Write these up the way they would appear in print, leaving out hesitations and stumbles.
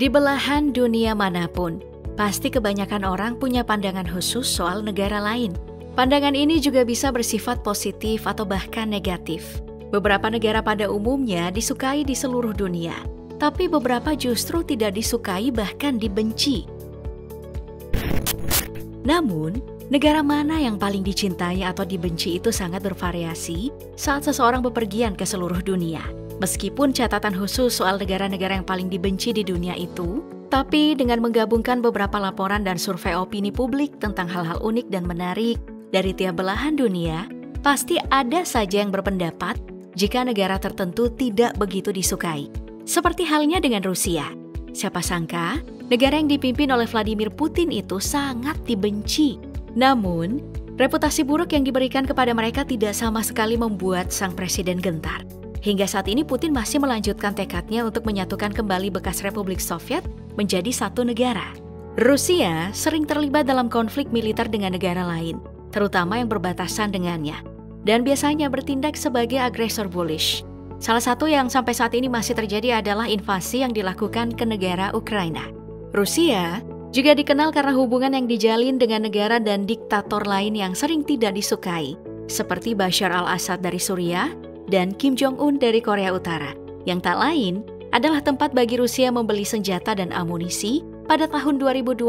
Di belahan dunia manapun, pasti kebanyakan orang punya pandangan khusus soal negara lain. Pandangan ini juga bisa bersifat positif atau bahkan negatif. Beberapa negara pada umumnya disukai di seluruh dunia, tapi beberapa justru tidak disukai bahkan dibenci. Namun, negara mana yang paling dicintai atau dibenci itu sangat bervariasi saat seseorang bepergian ke seluruh dunia. Meskipun catatan khusus soal negara-negara yang paling dibenci di dunia itu, tapi dengan menggabungkan beberapa laporan dan survei opini publik tentang hal-hal unik dan menarik dari tiap belahan dunia, pasti ada saja yang berpendapat jika negara tertentu tidak begitu disukai. Seperti halnya dengan Rusia. Siapa sangka, negara yang dipimpin oleh Vladimir Putin itu sangat dibenci. Namun, reputasi buruk yang diberikan kepada mereka tidak sama sekali membuat sang presiden gentar. Hingga saat ini Putin masih melanjutkan tekadnya untuk menyatukan kembali bekas Republik Soviet menjadi satu negara. Rusia sering terlibat dalam konflik militer dengan negara lain, terutama yang berbatasan dengannya, dan biasanya bertindak sebagai agresor bullish. Salah satu yang sampai saat ini masih terjadi adalah invasi yang dilakukan ke negara Ukraina. Rusia juga dikenal karena hubungan yang dijalin dengan negara dan diktator lain yang sering tidak disukai, seperti Bashar al-Assad dari Suriah dan Kim Jong-un dari Korea Utara, yang tak lain adalah tempat bagi Rusia membeli senjata dan amunisi pada tahun 2022,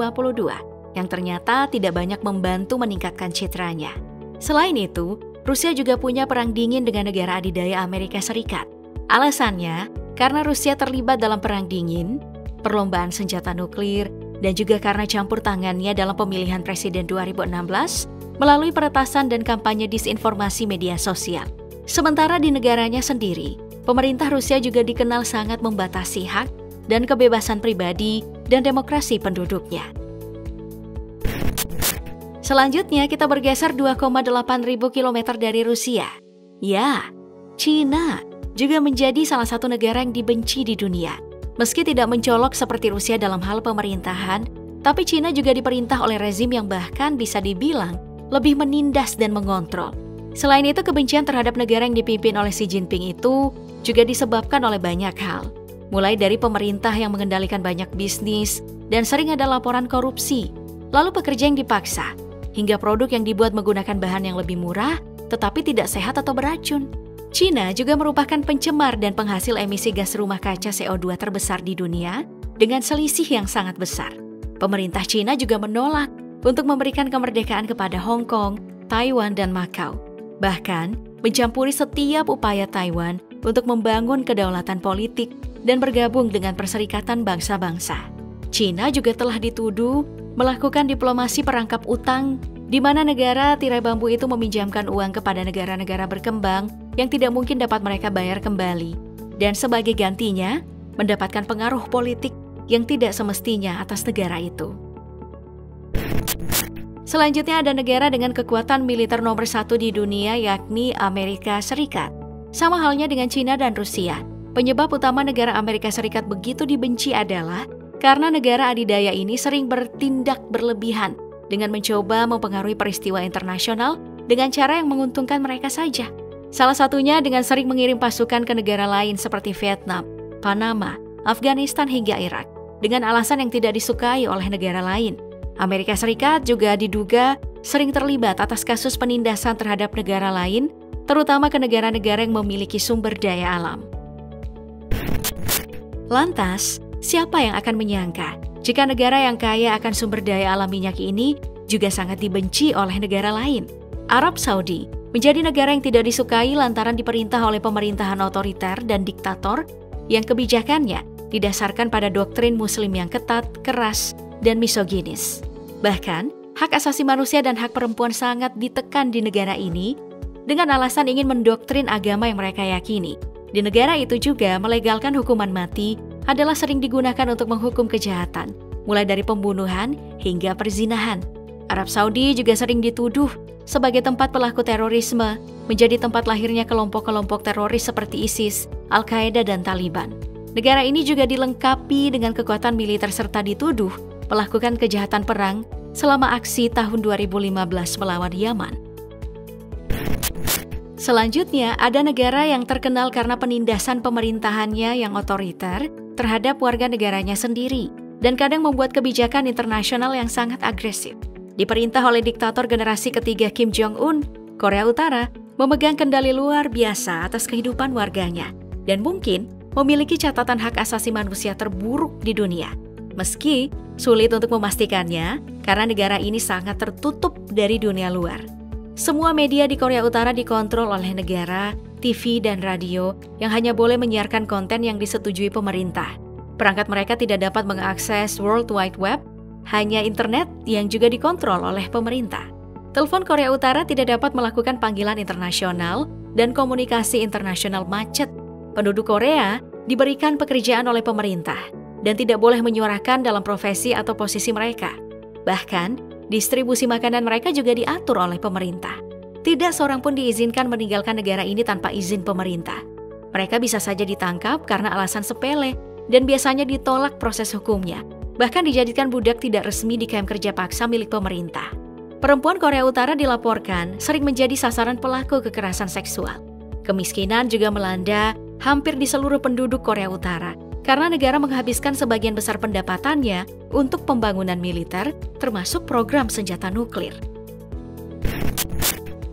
yang ternyata tidak banyak membantu meningkatkan citranya. Selain itu, Rusia juga punya perang dingin dengan negara adidaya Amerika Serikat. Alasannya, karena Rusia terlibat dalam perang dingin, perlombaan senjata nuklir, dan juga karena campur tangannya dalam pemilihan presiden 2016 melalui peretasan dan kampanye disinformasi media sosial. Sementara di negaranya sendiri, pemerintah Rusia juga dikenal sangat membatasi hak dan kebebasan pribadi dan demokrasi penduduknya. Selanjutnya kita bergeser 2,8 ribu kilometer dari Rusia. Ya, Cina juga menjadi salah satu negara yang dibenci di dunia. Meski tidak mencolok seperti Rusia dalam hal pemerintahan, tapi Cina juga diperintah oleh rezim yang bahkan bisa dibilang lebih menindas dan mengontrol. Selain itu, kebencian terhadap negara yang dipimpin oleh Xi Jinping itu juga disebabkan oleh banyak hal. Mulai dari pemerintah yang mengendalikan banyak bisnis dan sering ada laporan korupsi, lalu pekerja yang dipaksa, hingga produk yang dibuat menggunakan bahan yang lebih murah tetapi tidak sehat atau beracun. Cina juga merupakan pencemar dan penghasil emisi gas rumah kaca CO2 terbesar di dunia dengan selisih yang sangat besar. Pemerintah Cina juga menolak untuk memberikan kemerdekaan kepada Hong Kong, Taiwan, dan Macau. Bahkan, mencampuri setiap upaya Taiwan untuk membangun kedaulatan politik dan bergabung dengan Perserikatan Bangsa-Bangsa. Cina juga telah dituduh melakukan diplomasi perangkap utang, di mana negara tirai bambu itu meminjamkan uang kepada negara-negara berkembang yang tidak mungkin dapat mereka bayar kembali, dan sebagai gantinya, mendapatkan pengaruh politik yang tidak semestinya atas negara itu. Selanjutnya ada negara dengan kekuatan militer nomor 1 di dunia, yakni Amerika Serikat. Sama halnya dengan Cina dan Rusia, penyebab utama negara Amerika Serikat begitu dibenci adalah karena negara adidaya ini sering bertindak berlebihan dengan mencoba mempengaruhi peristiwa internasional dengan cara yang menguntungkan mereka saja. Salah satunya dengan sering mengirim pasukan ke negara lain seperti Vietnam, Panama, Afghanistan hingga Irak, dengan alasan yang tidak disukai oleh negara lain. Amerika Serikat juga diduga sering terlibat atas kasus penindasan terhadap negara lain, terutama ke negara-negara yang memiliki sumber daya alam. Lantas, siapa yang akan menyangka jika negara yang kaya akan sumber daya alam minyak ini juga sangat dibenci oleh negara lain? Arab Saudi menjadi negara yang tidak disukai lantaran diperintah oleh pemerintahan otoriter dan diktator yang kebijakannya didasarkan pada doktrin Muslim yang ketat, keras, dan misoginis. Bahkan, hak asasi manusia dan hak perempuan sangat ditekan di negara ini dengan alasan ingin mendoktrin agama yang mereka yakini. Di negara itu juga melegalkan hukuman mati adalah sering digunakan untuk menghukum kejahatan, mulai dari pembunuhan hingga perzinahan. Arab Saudi juga sering dituduh sebagai tempat pelaku terorisme, menjadi tempat lahirnya kelompok-kelompok teroris seperti ISIS, Al-Qaeda, dan Taliban. Negara ini juga dilengkapi dengan kekuatan militer serta dituduh melakukan kejahatan perang selama aksi tahun 2015 melawan Yaman. Selanjutnya, ada negara yang terkenal karena penindasan pemerintahannya yang otoriter terhadap warga negaranya sendiri dan kadang membuat kebijakan internasional yang sangat agresif. Diperintah oleh diktator generasi ketiga Kim Jong-un, Korea Utara memegang kendali luar biasa atas kehidupan warganya dan mungkin memiliki catatan hak asasi manusia terburuk di dunia. Meski sulit untuk memastikannya karena negara ini sangat tertutup dari dunia luar. Semua media di Korea Utara dikontrol oleh negara, TV dan radio yang hanya boleh menyiarkan konten yang disetujui pemerintah. Perangkat mereka tidak dapat mengakses World Wide Web, hanya internet yang juga dikontrol oleh pemerintah. Telepon Korea Utara tidak dapat melakukan panggilan internasional dan komunikasi internasional macet. Penduduk Korea diberikan pekerjaan oleh pemerintah dan tidak boleh menyuarakan dalam profesi atau posisi mereka. Bahkan, distribusi makanan mereka juga diatur oleh pemerintah. Tidak seorang pun diizinkan meninggalkan negara ini tanpa izin pemerintah. Mereka bisa saja ditangkap karena alasan sepele dan biasanya ditolak proses hukumnya. Bahkan dijadikan budak tidak resmi di kamp kerja paksa milik pemerintah. Perempuan Korea Utara dilaporkan sering menjadi sasaran pelaku kekerasan seksual. Kemiskinan juga melanda hampir di seluruh penduduk Korea Utara karena negara menghabiskan sebagian besar pendapatannya untuk pembangunan militer, termasuk program senjata nuklir.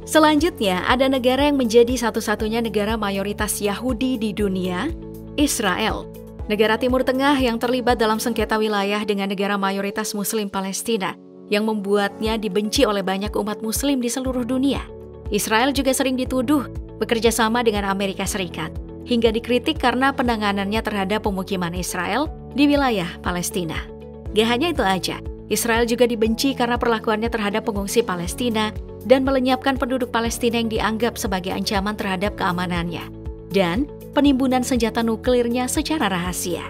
Selanjutnya, ada negara yang menjadi satu-satunya negara mayoritas Yahudi di dunia, Israel. Negara Timur Tengah yang terlibat dalam sengketa wilayah dengan negara mayoritas Muslim Palestina, yang membuatnya dibenci oleh banyak umat Muslim di seluruh dunia. Israel juga sering dituduh bekerja sama dengan Amerika Serikat, hingga dikritik karena penanganannya terhadap pemukiman Israel di wilayah Palestina. Gak hanya itu aja, Israel juga dibenci karena perlakuannya terhadap pengungsi Palestina dan melenyapkan penduduk Palestina yang dianggap sebagai ancaman terhadap keamanannya, dan penimbunan senjata nuklirnya secara rahasia.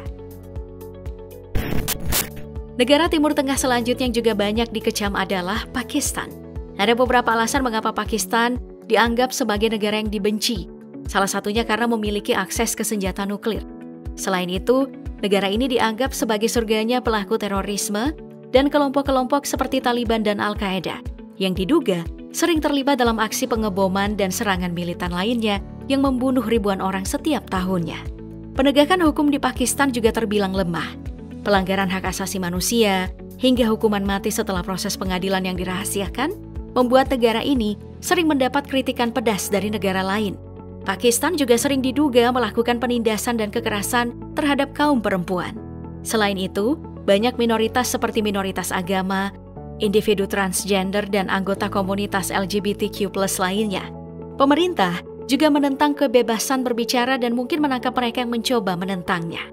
Negara Timur Tengah selanjutnya yang juga banyak dikecam adalah Pakistan. Ada beberapa alasan mengapa Pakistan dianggap sebagai negara yang dibenci. Salah satunya karena memiliki akses ke senjata nuklir. Selain itu, negara ini dianggap sebagai surganya pelaku terorisme dan kelompok-kelompok seperti Taliban dan Al-Qaeda yang diduga sering terlibat dalam aksi pengeboman dan serangan militan lainnya yang membunuh ribuan orang setiap tahunnya. Penegakan hukum di Pakistan juga terbilang lemah. Pelanggaran hak asasi manusia hingga hukuman mati setelah proses pengadilan yang dirahasiakan membuat negara ini sering mendapat kritikan pedas dari negara lain. Pakistan juga sering diduga melakukan penindasan dan kekerasan terhadap kaum perempuan. Selain itu, banyak minoritas seperti minoritas agama, individu transgender, dan anggota komunitas LGBTQ+ lainnya. Pemerintah juga menentang kebebasan berbicara dan mungkin menangkap mereka yang mencoba menentangnya.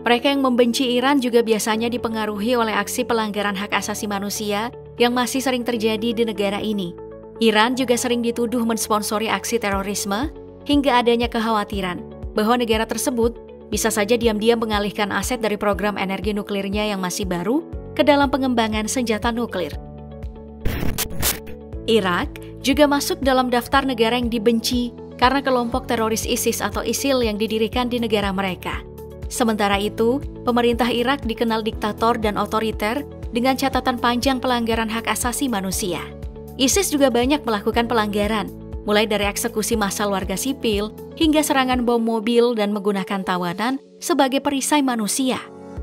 Mereka yang membenci Iran juga biasanya dipengaruhi oleh aksi pelanggaran hak asasi manusia yang masih sering terjadi di negara ini. Iran juga sering dituduh mensponsori aksi terorisme hingga adanya kekhawatiran bahwa negara tersebut bisa saja diam-diam mengalihkan aset dari program energi nuklirnya yang masih baru ke dalam pengembangan senjata nuklir. Irak juga masuk dalam daftar negara yang dibenci karena kelompok teroris ISIS atau ISIL yang didirikan di negara mereka. Sementara itu, pemerintah Irak dikenal diktator dan otoriter dengan catatan panjang pelanggaran hak asasi manusia. ISIS juga banyak melakukan pelanggaran, mulai dari eksekusi massal warga sipil hingga serangan bom mobil dan menggunakan tawanan sebagai perisai manusia.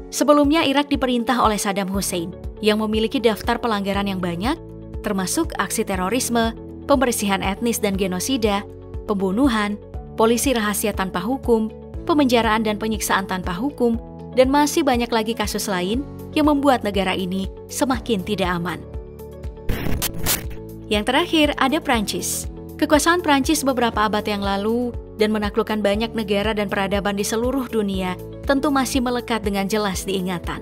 Sebelumnya Irak diperintah oleh Saddam Hussein yang memiliki daftar pelanggaran yang banyak, termasuk aksi terorisme, pembersihan etnis dan genosida, pembunuhan, polisi rahasia tanpa hukum, pemenjaraan dan penyiksaan tanpa hukum, dan masih banyak lagi kasus lain yang membuat negara ini semakin tidak aman. Yang terakhir ada Prancis. Kekuasaan Prancis beberapa abad yang lalu dan menaklukkan banyak negara dan peradaban di seluruh dunia tentu masih melekat dengan jelas diingatan.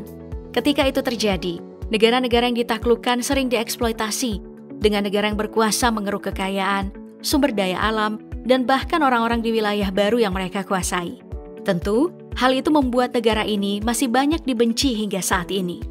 Ketika itu terjadi, negara-negara yang ditaklukkan sering dieksploitasi dengan negara yang berkuasa mengeruk kekayaan, sumber daya alam, dan bahkan orang-orang di wilayah baru yang mereka kuasai. Tentu, hal itu membuat negara ini masih banyak dibenci hingga saat ini.